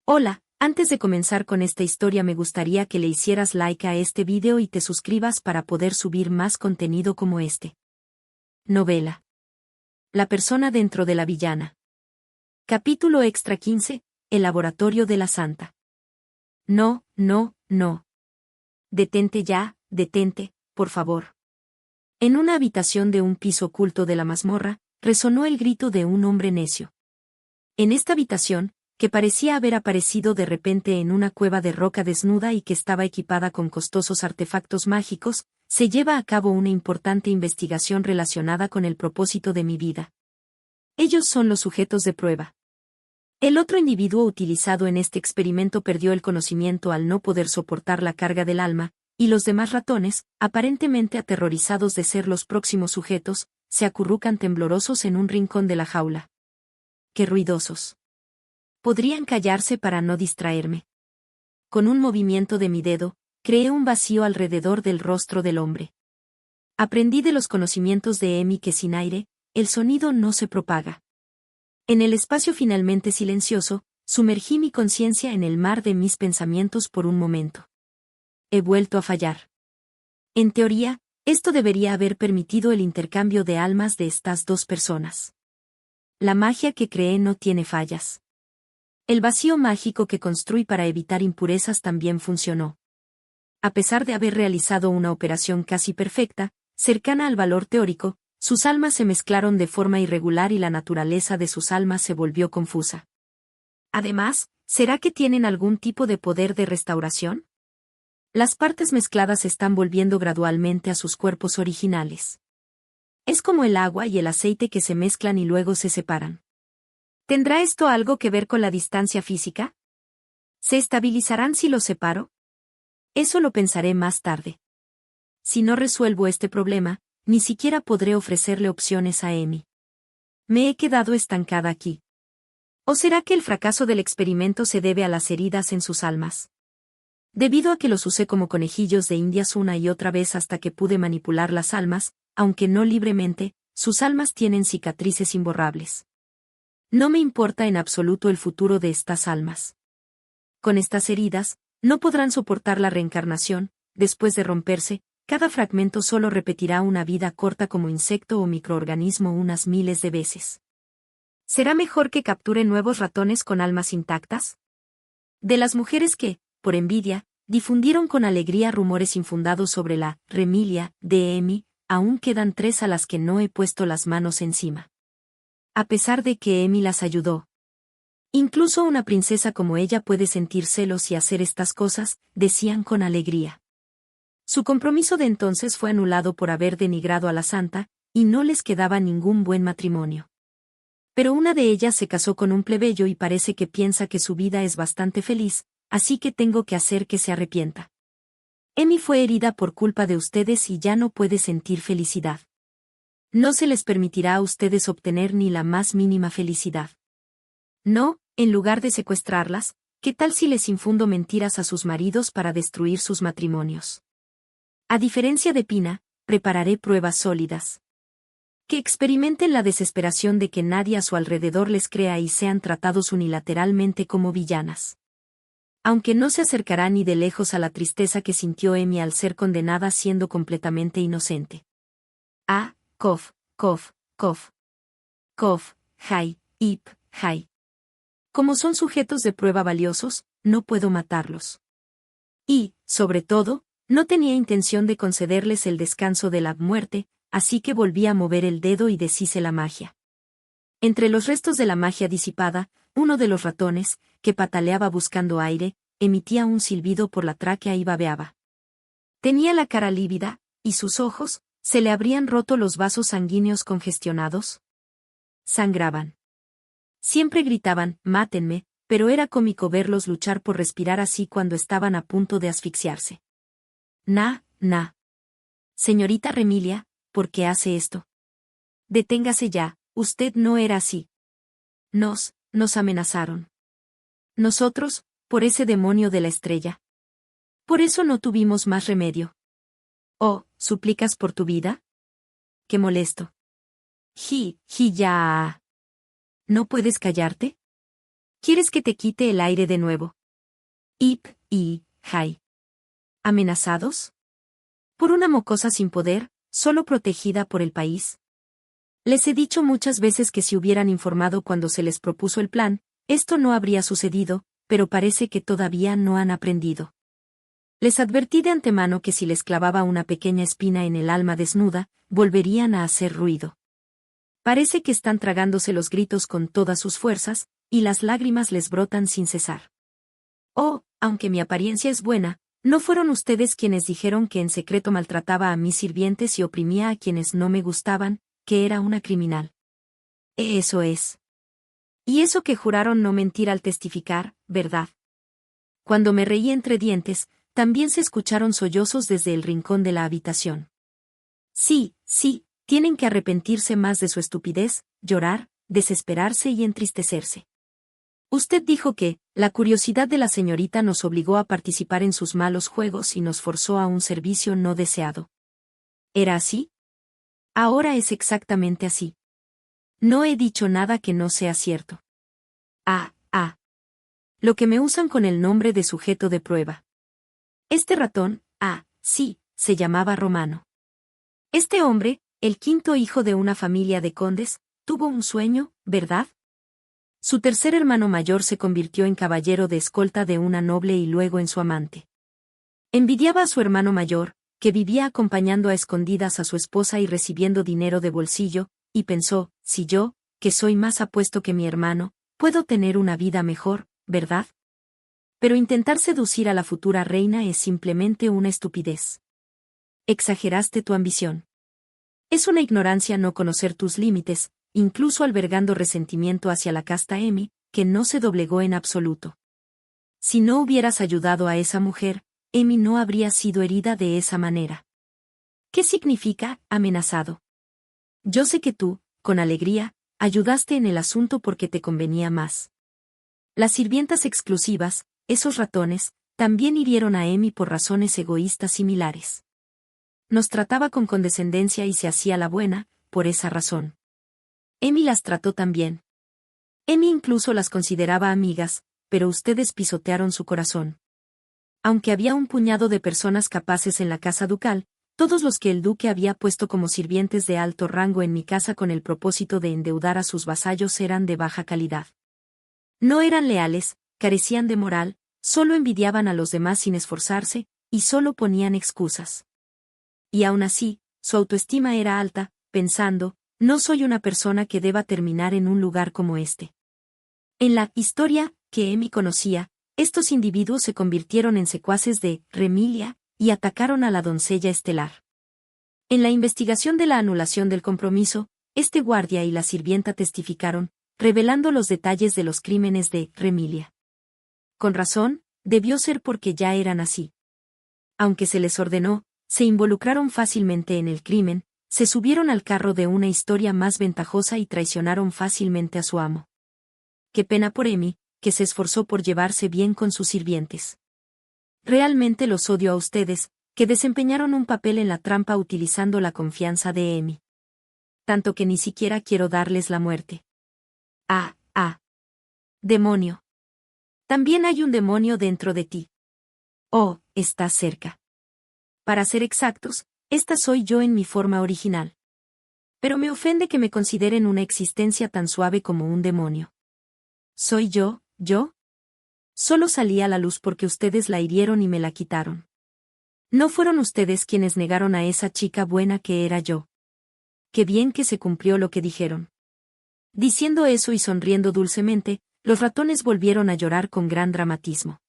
Hola, antes de comenzar con esta historia me gustaría que le hicieras like a este video y te suscribas para poder subir más contenido como este. Novela. La persona dentro de la villana. Capítulo extra 15, El laboratorio de la santa. No, no, no. Detente ya, detente, por favor. En una habitación de un piso oculto de la mazmorra, resonó el grito de un hombre necio. En esta habitación, que parecía haber aparecido de repente en una cueva de roca desnuda y que estaba equipada con costosos artefactos mágicos, se lleva a cabo una importante investigación relacionada con el propósito de mi vida. Ellos son los sujetos de prueba. El otro individuo utilizado en este experimento perdió el conocimiento al no poder soportar la carga del alma, y los demás ratones, aparentemente aterrorizados de ser los próximos sujetos, se acurrucan temblorosos en un rincón de la jaula. ¡Qué ruidosos! Podrían callarse para no distraerme. Con un movimiento de mi dedo, creé un vacío alrededor del rostro del hombre. Aprendí de los conocimientos de Emi que sin aire, el sonido no se propaga. En el espacio finalmente silencioso, sumergí mi conciencia en el mar de mis pensamientos por un momento. He vuelto a fallar. En teoría, esto debería haber permitido el intercambio de almas de estas dos personas. La magia que creé no tiene fallas. El vacío mágico que construí para evitar impurezas también funcionó. A pesar de haber realizado una operación casi perfecta, cercana al valor teórico, sus almas se mezclaron de forma irregular y la naturaleza de sus almas se volvió confusa. Además, ¿será que tienen algún tipo de poder de restauración? Las partes mezcladas están volviendo gradualmente a sus cuerpos originales. Es como el agua y el aceite que se mezclan y luego se separan. ¿Tendrá esto algo que ver con la distancia física? ¿Se estabilizarán si los separo? Eso lo pensaré más tarde. Si no resuelvo este problema, ni siquiera podré ofrecerle opciones a Emi. Me he quedado estancada aquí. ¿O será que el fracaso del experimento se debe a las heridas en sus almas? Debido a que los usé como conejillos de indias una y otra vez hasta que pude manipular las almas, aunque no libremente, sus almas tienen cicatrices imborrables. No me importa en absoluto el futuro de estas almas. Con estas heridas, no podrán soportar la reencarnación, después de romperse, cada fragmento solo repetirá una vida corta como insecto o microorganismo unas miles de veces. ¿Será mejor que capture nuevos ratones con almas intactas? De las mujeres que, por envidia, difundieron con alegría rumores infundados sobre la Remilia de Emi, aún quedan 3 a las que no he puesto las manos encima. A pesar de que Emi las ayudó. Incluso una princesa como ella puede sentir celos y hacer estas cosas, decían con alegría. Su compromiso de entonces fue anulado por haber denigrado a la santa, y no les quedaba ningún buen matrimonio. Pero una de ellas se casó con un plebeyo y parece que piensa que su vida es bastante feliz, así que tengo que hacer que se arrepienta. Emi fue herida por culpa de ustedes y ya no puede sentir felicidad. No se les permitirá a ustedes obtener ni la más mínima felicidad. No, en lugar de secuestrarlas, ¿qué tal si les infundo mentiras a sus maridos para destruir sus matrimonios? A diferencia de Pina, prepararé pruebas sólidas. Que experimenten la desesperación de que nadie a su alrededor les crea y sean tratados unilateralmente como villanas. Aunque no se acercará ni de lejos a la tristeza que sintió Emi al ser condenada siendo completamente inocente. Ah, Kof, Kof, Kof. Kof, Hai, Ip, Hai. Como son sujetos de prueba valiosos, no puedo matarlos. Y, sobre todo, no tenía intención de concederles el descanso de la muerte, así que volví a mover el dedo y deshice la magia. Entre los restos de la magia disipada, uno de los ratones, que pataleaba buscando aire, emitía un silbido por la tráquea y babeaba. Tenía la cara lívida, y sus ojos, ¿se le habrían roto los vasos sanguíneos congestionados? Sangraban. Siempre gritaban, mátenme, pero era cómico verlos luchar por respirar así cuando estaban a punto de asfixiarse. Na. Señorita Remilia, ¿por qué hace esto? Deténgase ya, usted no era así. Nos amenazaron. Nosotros, por ese demonio de la estrella. Por eso no tuvimos más remedio. Oh, ¿suplicas por tu vida? Qué molesto. Ya. ¿No puedes callarte? ¿Quieres que te quite el aire de nuevo? Ip y Jai. ¿Amenazados? Por una mocosa sin poder, solo protegida por el país. Les he dicho muchas veces que si hubieran informado cuando se les propuso el plan, esto no habría sucedido, pero parece que todavía no han aprendido. Les advertí de antemano que si les clavaba una pequeña espina en el alma desnuda, volverían a hacer ruido. Parece que están tragándose los gritos con todas sus fuerzas, y las lágrimas les brotan sin cesar. Oh, aunque mi apariencia es buena, ¿no fueron ustedes quienes dijeron que en secreto maltrataba a mis sirvientes y oprimía a quienes no me gustaban, que era una criminal? Eso es. Y eso que juraron no mentir al testificar, ¿verdad? Cuando me reí entre dientes, también se escucharon sollozos desde el rincón de la habitación. Sí, sí, tienen que arrepentirse más de su estupidez, llorar, desesperarse y entristecerse. Usted dijo que, la curiosidad de la señorita nos obligó a participar en sus malos juegos y nos forzó a un servicio no deseado. ¿Era así? Ahora es exactamente así. No he dicho nada que no sea cierto. Lo que me usan con el nombre de sujeto de prueba. Este ratón, sí, se llamaba Romano. Este hombre, el quinto hijo de una familia de condes, tuvo un sueño, ¿verdad? Su tercer hermano mayor se convirtió en caballero de escolta de una noble y luego en su amante. Envidiaba a su hermano mayor, que vivía acompañando a escondidas a su esposa y recibiendo dinero de bolsillo, y pensó, si yo, que soy más apuesto que mi hermano, puedo tener una vida mejor, ¿verdad? Pero intentar seducir a la futura reina es simplemente una estupidez. Exageraste tu ambición. Es una ignorancia no conocer tus límites, incluso albergando resentimiento hacia la casta Emi, que no se doblegó en absoluto. Si no hubieras ayudado a esa mujer, Emi no habría sido herida de esa manera. ¿Qué significa, amenazado? Yo sé que tú, con alegría, ayudaste en el asunto porque te convenía más. Las sirvientas exclusivas, esos ratones, también hirieron a Emi por razones egoístas similares. Nos trataba con condescendencia y se hacía la buena, por esa razón. Emi las trató también. Emi incluso las consideraba amigas, pero ustedes pisotearon su corazón. Aunque había un puñado de personas capaces en la casa ducal, todos los que el duque había puesto como sirvientes de alto rango en mi casa con el propósito de endeudar a sus vasallos eran de baja calidad. No eran leales, carecían de moral, solo envidiaban a los demás sin esforzarse, y solo ponían excusas. Y aún así, su autoestima era alta, pensando, no soy una persona que deba terminar en un lugar como este. En la historia que Emi conocía, estos individuos se convirtieron en secuaces de Remilia y atacaron a la doncella estelar. En la investigación de la anulación del compromiso, este guardia y la sirvienta testificaron, revelando los detalles de los crímenes de Remilia. Con razón, debió ser porque ya eran así. Aunque se les ordenó, se involucraron fácilmente en el crimen, se subieron al carro de una historia más ventajosa y traicionaron fácilmente a su amo. Qué pena por Emi, que se esforzó por llevarse bien con sus sirvientes. Realmente los odio a ustedes, que desempeñaron un papel en la trampa utilizando la confianza de Emi. Tanto que ni siquiera quiero darles la muerte. Demonio. También hay un demonio dentro de ti. Oh, estás cerca. Para ser exactos, esta soy yo en mi forma original. Pero me ofende que me consideren una existencia tan suave como un demonio. ¿Soy yo? Solo salí a la luz porque ustedes la hirieron y me la quitaron. No fueron ustedes quienes negaron a esa chica buena que era yo. Qué bien que se cumplió lo que dijeron. Diciendo eso y sonriendo dulcemente, los ratones volvieron a llorar con gran dramatismo.